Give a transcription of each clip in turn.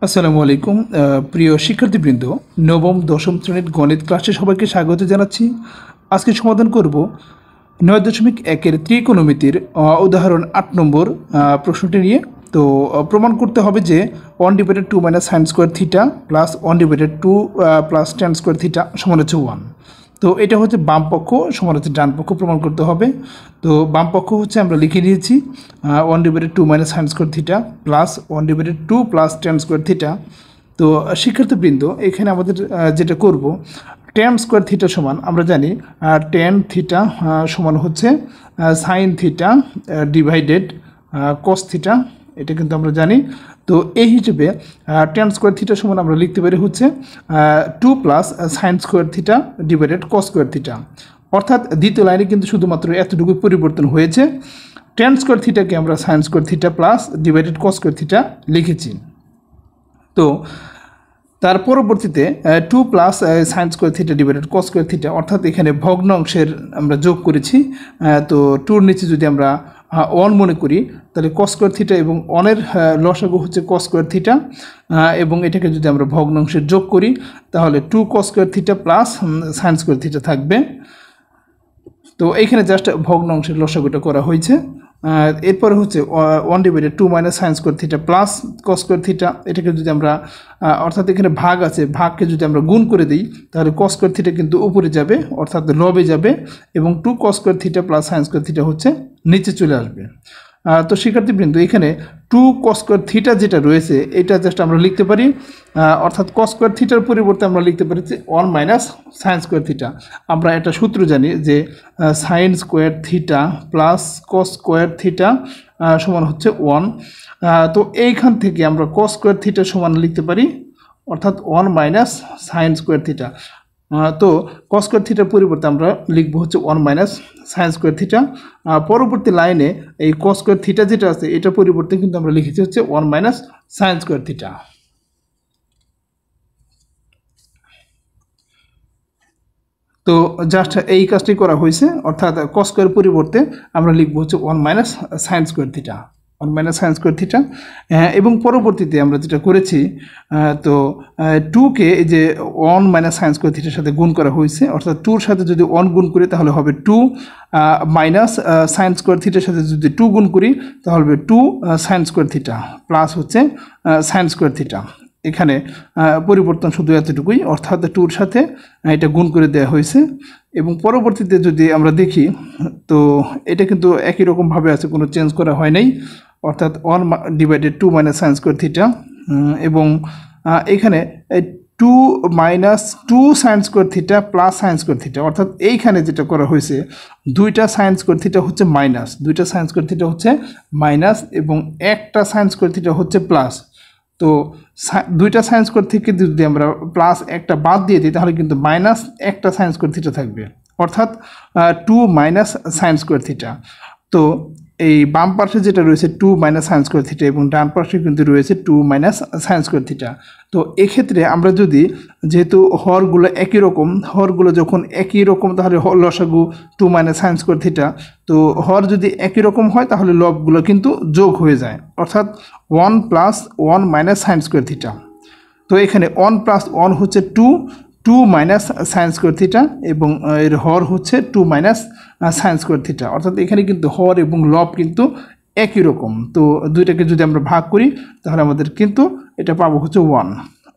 আসসালামু আলাইকুম প্রিয় শিক্ষার্থীবৃন্দ, নবম দশম শ্রেণীর গণিত ক্লাসে সবাইকে স্বাগত জানাচ্ছি। আজকে সমাধান করব 9.1-এর ত্রিকোণমিতির উদাহরণ 8 নম্বর প্রশ্নটি নিয়ে। তো প্রমাণ করতে হবে যে 1/2 - sin square theta plus 1/2 plus tan square theta সমান হচ্ছে 1। তো এটা হচ্ছে বাম পক্ষ সমান হচ্ছে ডান পক্ষ প্রমাণ করতে হবে। তো বাম পক্ষ হচ্ছে আমরা লিখে নিয়েছি 1/2 - sin square theta plus 1/2 plus tan square theta. তো শিক্ষার্থীবৃন্দ, এখানে আমাদের যেটা করব, tan স্কোয়ার থিটা সমান আমরা জানি tan থিটা সমান হচ্ছে sine theta divided cos theta, এটা কিন্তু আমরা জানি। তো এই হিসেবে tan স্কোয়ার থিটা সমান আমরা লিখতে পারি হচ্ছে 2 plus sine square theta divided cos square theta. অর্থাৎ দ্বিতীয় লাইনে কিন্তু শুধুমাত্র এতটুকু পরিবর্তন হয়েছে, tan স্কোয়ার থিটাকে আমরা sine square theta plus divided cos square theta লিখেছি। তো তার পরবর্তীতে 2 plus sine square theta divided cos square theta, অর্থাৎ এখানে ভগ্নাংশের আমরা যোগ করেছি। তো 2-র নিচে যদি আমরা 1 মনে করি, তাহলে cos স্কোয়ার থিটা এবং 1-এর লসাগু হচ্ছে cos স্কোয়ার থিটা, এবং এটাকে যদি আমরা ভগ্নাংশের যোগ করি তাহলে 2 cos square theta plus sine square theta থাকবে। তো এইখানে জাস্ট ভগ্নাংশের লসাগুটা করা হয়েছে। এরপরে হচ্ছে 1/2 - sin square theta plus cos square theta, এটাকে যদি আমরা অর্থাৎ এখানে ভাগ আছে, ভাগকে যদি আমরা গুণ করে দিই তাহলে cos স্কোয়ার থিটা কিন্তু উপরে যাবে, অর্থাৎ লবে যাবে, এবং 2 cos square theta plus sin square theta হচ্ছে নিচে চলে আসবে। তো শিক্ষার্থীবৃন্দ, এখানে 2 cos স্কোয়ার থিটা যেটা রয়েছে এটা জাস্ট আমরা লিখতে পারি, অর্থাৎ cos স্কোয়ার থিটার পরিবর্তে আমরা লিখতে পারি 1 - sin স্কোয়ার থিটা। আমরা একটা সূত্র জানি যে sine square theta plus cos square theta সমান হচ্ছে 1। তো এইখান থেকে আমরা cos স্কোয়ার থিটা সমান লিখতে পারি, অর্থাৎ 1 - sin স্কোয়ার থিটা। তো cos স্কোয়ার থিটার পরিবর্তে আমরা লিখব হচ্ছে 1 - sin স্কোয়ার থিটা। পরবর্তী লাইনে এই cos স্কোয়ার থিটা যেটা আছে এটার পরিবর্তে কিন্তু আমরা লিখেছি হচ্ছে 1 - sin স্কোয়ার থিটা। তো জাস্ট এই কাজটি করা হয়েছে, অর্থাৎ cos স্কোয়ার পরিবর্তে আমরা লিখব হচ্ছে 1 - sin square theta, 1 - sin square theta. এবং পরবর্তীতে আমরা যেটা করেছি, তো 2কে এই যে 1 - sin স্কোয়ার থিটার সাথে গুণ করা হয়েছে, অর্থাৎ 2-র সাথে যদি 1 গুণ করি তাহলে হবে 2 মাইনাস সাইন স্কোয়ার থিটার সাথে যদি 2 গুণ করি তাহলে হবে 2 সাইন স্কোয়ার থিটা প্লাস হচ্ছে সাইন স্কোয়ার থিটা। এখানে পরিবর্তন শুধু এতটুকুই, অর্থাৎ 2-র সাথে এটা গুণ করে দেওয়া হয়েছে। এবং পরবর্তীতে যদি আমরা দেখি তো এটা কিন্তু একই রকমভাবে আছে, কোনো চেঞ্জ করা হয় নাই, অর্থাৎ 1/2 - sin স্কোয়ার থিটা, এবং এখানে 2 - 2 sin square theta plus sine square theta, অর্থাৎ এইখানে যেটা করা হয়েছে দুইটা সাইন স্কোয়ার থিটা হচ্ছে মাইনাস, দুইটা সাইন স্কোয়ার থিটা হচ্ছে মাইনাস, এবং একটা সাইন স্কোয়ার থিটা হচ্ছে প্লাস। তো দুইটা সাইন স্কোয়ার থেকে যদি আমরা প্লাস একটা বাদ দিয়ে দিই তাহলে কিন্তু মাইনাস একটা সাইন স্কোয়ার থিটা থাকবে, অর্থাৎ 2 - sin স্কোয়ার থিটা। তো এই বাম পাশে যেটা রয়েছে 2 - sin স্কোয়ার থিটা, এবং ডান পাশে কিন্তু রয়েছে 2 - sin স্কোয়ার থিটা। তো এক্ষেত্রে আমরা যদি, যেহেতু হরগুলো একই রকম, হরগুলো যখন একই রকম তাহলে লসাগু 2 - sin স্কোয়ার থিটা। তো হর যদি একই রকম হয় তাহলে লবগুলো কিন্তু যোগ হয়ে যায়, অর্থাৎ 1 + 1 - sin স্কোয়ার থিটা। তো এখানে 1 + 1 হচ্ছে 2 - sin স্কোয়ার থিটা, এবং এর হর হচ্ছে 2 - sin স্কোয়ার থিটা, অর্থাৎ এখানে কিন্তু হর এবং লব কিন্তু একই রকম। তো দুইটাকে যদি আমরা ভাগ করি তাহলে আমাদের কিন্তু এটা পাবো হচ্ছে 1,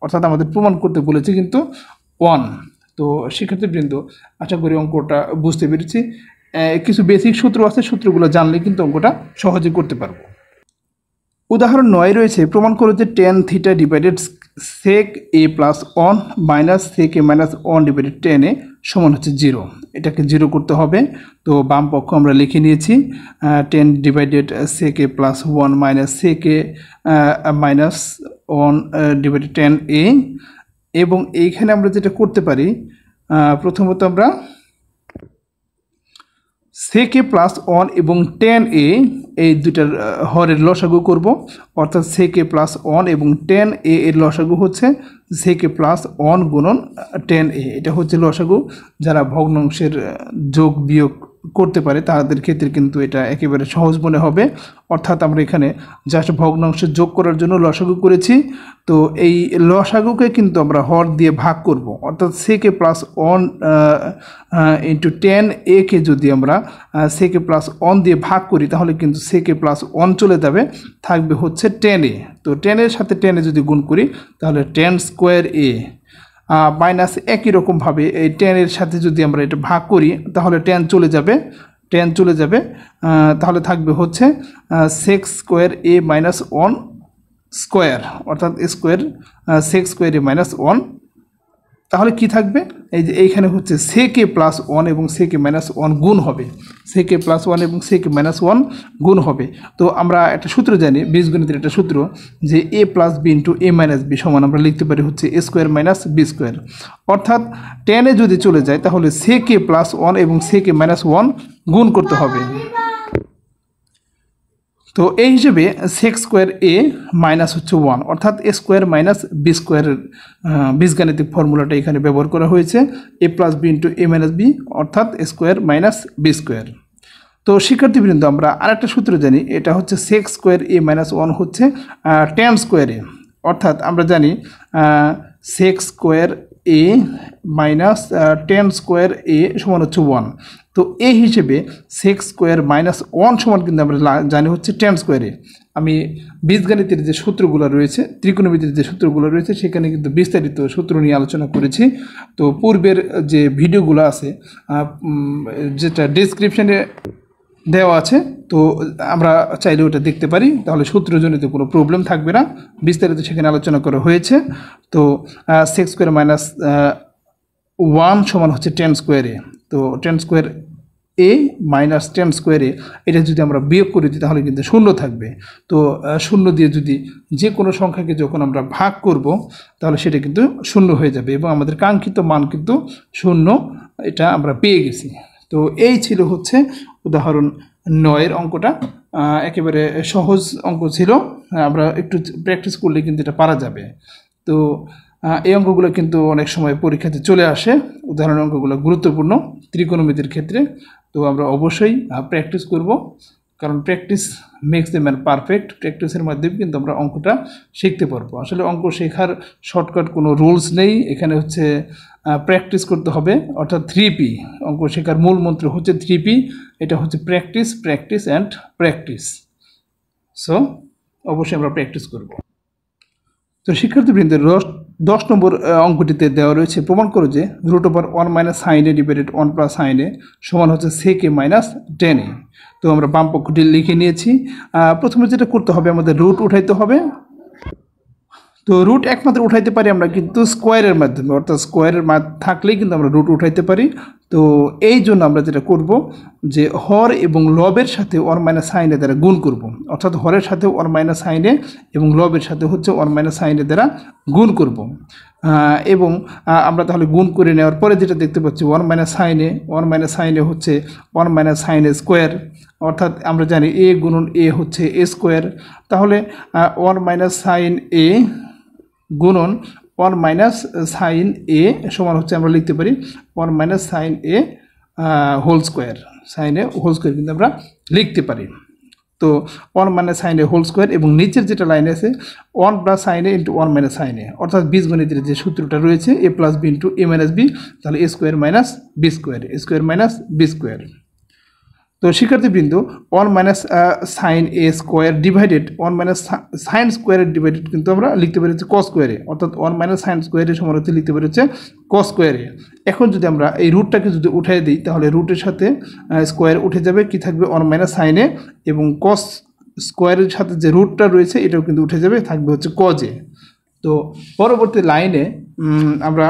অর্থাৎ আমাদের প্রমাণ করতে বলেছে কিন্তু 1। তো শিক্ষার্থীবৃন্দ, আশা করি অঙ্কটা বুঝতে পেরেছি। কিছু বেসিক সূত্র আছে, সূত্রগুলো জানলে কিন্তু অঙ্কটা সহজে করতে পারবো। উদাহরণ 9 রয়েছে, প্রমাণ করো যে tan theta divided sec a + 1 minus sec a - 1 divided tan a সমান হচ্ছে 0। এটাকে 0 করতে হবে। তো বাম পক্ষ আমরা লিখে নিয়েছি 10 divided sec a + 1 minus sec a - 1 divided tan a। এবং এইখানে আমরা যেটা করতে পারি, প্রথমত আমরা sec a + 1 এবং tan a এই দুইটার হরের লসাগু করব, অর্থাৎ sec a + 1 এবং tan a এর লসাগু হচ্ছে sec a + 1 গুণন tan a। এটা হচ্ছে লসাগু। যারা ভগ্নাংশের যোগ বিয়োগ করতে পারে তাদের ক্ষেত্রে কিন্তু এটা একেবারে সহজ মনে হবে। অর্থাৎ আমরা এখানে জাস্ট ভগ্নাংশ যোগ করার জন্য লসাগু করেছি। তো এই লসাগুকে কিন্তু আমরা হর দিয়ে ভাগ করব, অর্থাৎ সেকে প্লাস 1 ইন্টু 10a কে যদি আমরা সেকে প্লাস 1 দিয়ে ভাগ করি তাহলে কিন্তু সেকে প্লাস 1 চলে যাবে, থাকবে হচ্ছে 10a। তো 10 এর সাথে 10 যদি গুণ করি তাহলে 10 স্কোয়ার a মাইনাস একই রকমভাবে এই 10 এর সাথে যদি আমরা এটা ভাগ করি তাহলে 10 চলে যাবে, তাহলে থাকবে হচ্ছে x square a minus 1 square, অর্থাৎ square x square a minus 1। তাহলে কি থাকবে, এই যে এইখানে হচ্ছে সেকে প্লাস 1 এবং সেকে মাইনাস 1 গুণ হবে, সেকে প্লাস 1 এবং সেকে মাইনাস 1 গুণ হবে। তো আমরা একটা সূত্র জানি, বীজগণিতের একটা সূত্র, যে a plus B into a minus B সমান আমরা লিখতে পারি হচ্ছে a square minus B square. অর্থাৎ 10 এ যদি চলে যায় তাহলে সেকে প্লাস 1 এবং সেকে মাইনাস 1 গুণ করতে হবে। তো এই হিসেবে সেক্স স্কোয়ার a মাইনাস হচ্ছে 1, অর্থাৎ a স্কোয়ার মাইনাস বি স্কোয়ারের বীজগাণিতিক ফর্মুলাটা এখানে ব্যবহার করা হয়েছে, a plus B into a minus B, অর্থাৎ a square minus B square. তো শিক্ষার্থীবৃন্দ আমরা আরেকটা সূত্র জানি, এটা হচ্ছে সেক্স স্কোয়ার a মাইনাস 1 হচ্ছে 10 স্কোয়ার a, অর্থাৎ আমরা জানি sex square a minus 10 square a সমান হচ্ছে 1। তো এই হিসেবে সেক্স স্কোয়ার মাইনাস 1 সমান কিন্তু আমরা জানি হচ্ছে 10 স্কোয়ারে। আমি বীজগণিতের যে সূত্রগুলো রয়েছে, ত্রিকোণমিতির যে সূত্রগুলো রয়েছে সেখানে কিন্তু বিস্তারিত সূত্র নিয়ে আলোচনা করেছি। তো পূর্বের যে ভিডিওগুলো আছে যেটা ডেসক্রিপশনে দেওয়া আছে, তো আমরা চাইলে ওটা দেখতে পারি, তাহলে সূত্রজনিত কোনো প্রবলেম থাকবে না, বিস্তারিত সেখানে আলোচনা করা হয়েছে। তো সেক্স স্কোয়ার মাইনাস 1 সমান হচ্ছে 10 স্কোয়ারে। তো 10 স্কোয়ার a মাইনাস 10 স্কোয়ারে এটা যদি আমরা বিয়োগ করে দিই তাহলে কিন্তু শূন্য থাকবে। তো শূন্য দিয়ে যদি যে কোনো সংখ্যাকে যখন আমরা ভাগ করব তাহলে সেটা কিন্তু শূন্য হয়ে যাবে এবং আমাদের কাঙ্ক্ষিত মান কিন্তু শূন্য, এটা আমরা পেয়ে গেছি। তো এই ছিল হচ্ছে উদাহরণ 9-এর অঙ্কটা, একেবারে সহজ অঙ্ক ছিল, আমরা একটু প্র্যাকটিস করলে কিন্তু এটা পারা যাবে। তো এই অঙ্কগুলো কিন্তু অনেক সময় পরীক্ষাতে চলে আসে, উদাহরণ অঙ্কগুলো গুরুত্বপূর্ণ ত্রিকোণমিতির ক্ষেত্রে। তো আমরা অবশ্যই প্র্যাকটিস করব, কারণ practice makes the man perfect. প্র্যাকটিসের মাধ্যমে কিন্তু আমরা অঙ্কটা শিখতে পারবো। আসলে অঙ্ক শেখার শর্টকাট কোনো রুলস নেই, এখানে হচ্ছে প্র্যাকটিস করতে হবে, অর্থাৎ 3P। অঙ্ক শেখার মূল মন্ত্র হচ্ছে 3P, এটা হচ্ছে practice, practice and practice. So অবশ্যই আমরা প্র্যাকটিস করব। তো শিক্ষার্থীবৃন্দের 10 নম্বর অঙ্কটিতে দেওয়া রয়েছে, প্রমাণ করো যে রুট ওভার 1 মাইনাস সাইন এ ডিভাইডেড 1 প্লাস সাইন এ সমান হচ্ছে সেক এ মাইনাস 10 এ। তো আমরা বাম পক্ষটি লিখে নিয়েছি। প্রথমে যেটা করতে হবে, আমাদের রুট উঠাইতে হবে। তো রুট একমাত্র উঠাইতে পারি আমরা কিন্তু স্কোয়ারের মাধ্যমে, অর্থাৎ স্কোয়ারের থাকলেই কিন্তু আমরা রুট উঠাইতে পারি। তো এই জন্য আমরা যেটা করব যে হর এবং লবের সাথে 1 মাইনাস সাইন এ দ্বারা গুণ করব, অর্থাৎ হরের সাথে 1 মাইনাস সাইন এ এবং লবের সাথে হচ্ছে 1 মাইনাস সাইন এ দ্বারা গুণ করব। এবং আমরা তাহলে গুণ করে নেওয়ার পরে যেটা দেখতে পাচ্ছি 1 মাইনাস সাইন এ, 1 মাইনাস সাইন এ হচ্ছে 1 মাইনাস সাইন এ স্কোয়ার, অর্থাৎ আমরা জানি এ গুণন এ হচ্ছে এ স্কোয়ার। তাহলে 1 মাইনাস সাইন এ গুণন 1 মাইনাস সাইন এ সমান হচ্ছে আমরা লিখতে পারি 1 মাইনাস সাইন এ হোল স্কোয়ার, সাইন এ হোল স্কোয়ার কিন্তু আমরা লিখতে পারি। তো 1 মাইনাস সাইন এ হোল স্কোয়ার এবং নিচের যেটা লাইন আছে 1 প্লাস সাইন এ ইন্টু 1 মাইনাস সাইন এ, অর্থাৎ বীজগণিতের যে সূত্রটা রয়েছে এ প্লাস বি ইন্টু এ মাইনাস বি, তাহলে এ স্কোয়ার মাইনাস বি স্কোয়ার, এ স্কোয়ার মাইনাস বি স্কোয়ার। তো শিক্ষার্থীবৃন্দ 1 মাইনাস সাইন এ স্কোয়ার ডিভাইডেড 1 মাইনাস সাইন স্কোয়ারের ডিভাইডেড কিন্তু আমরা লিখতে পারি হচ্ছে কস স্কোয়ারে, অর্থাৎ 1 মাইনাস সাইন স্কোয়ারের সমান হচ্ছে লিখতে পারি হচ্ছে কস স্কোয়ারে। এখন যদি আমরা এই রুটটাকে যদি উঠাই দিই তাহলে রুটের সাথে স্কোয়ার উঠে যাবে, কি থাকবে 1 মাইনাস সাইনে, এবং কস স্কোয়ারের সাথে যে রুটটা রয়েছে এটাও কিন্তু উঠে যাবে, থাকবে হচ্ছে কজে। তো পরবর্তী লাইনে আমরা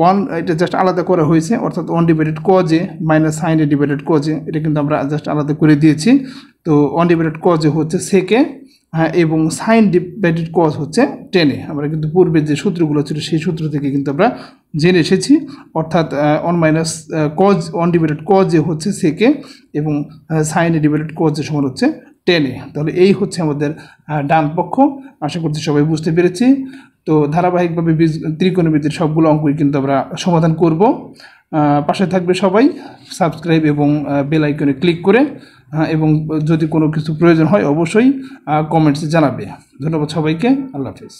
1 এটা জাস্ট আলাদা করা হয়েছে, অর্থাৎ 1 ডিভাইডেড কজে মাইনাস সাইন এ ডিভাইডেড কজে, এটা কিন্তু আমরা জাস্ট আলাদা করে দিয়েছি। তো 1 ডিভাইডেড কজে হচ্ছে সেকে, এবং সাইন ডিভাইডেড কজ হচ্ছে 10 এ। আমরা কিন্তু পূর্বে যে সূত্রগুলো ছিল সেই সূত্র থেকে কিন্তু আমরা জেনে এসেছি, অর্থাৎ 1 মাইনাস কজ 1 ডিভাইডেড কজে হচ্ছে সেকে এবং সাইন এ ডিভাইডেড কজে সমান হচ্ছে 10 এ। তাহলে এই হচ্ছে আমাদের ডান পক্ষ। আশা করছি সবাই বুঝতে পেরেছি। তো ধারাবাহিকভাবে ত্রিকোণমিতির সবগুলো অঙ্কই কিন্তু আমরা সমাধান করব। পাশে থাকবে সবাই, সাবস্ক্রাইব এবং বেল আইকনে ক্লিক করে, এবং যদি কোনো কিছু প্রয়োজন হয় অবশ্যই কমেন্টসে জানাবে। ধন্যবাদ সবাইকে, আল্লাহ হাফেজ।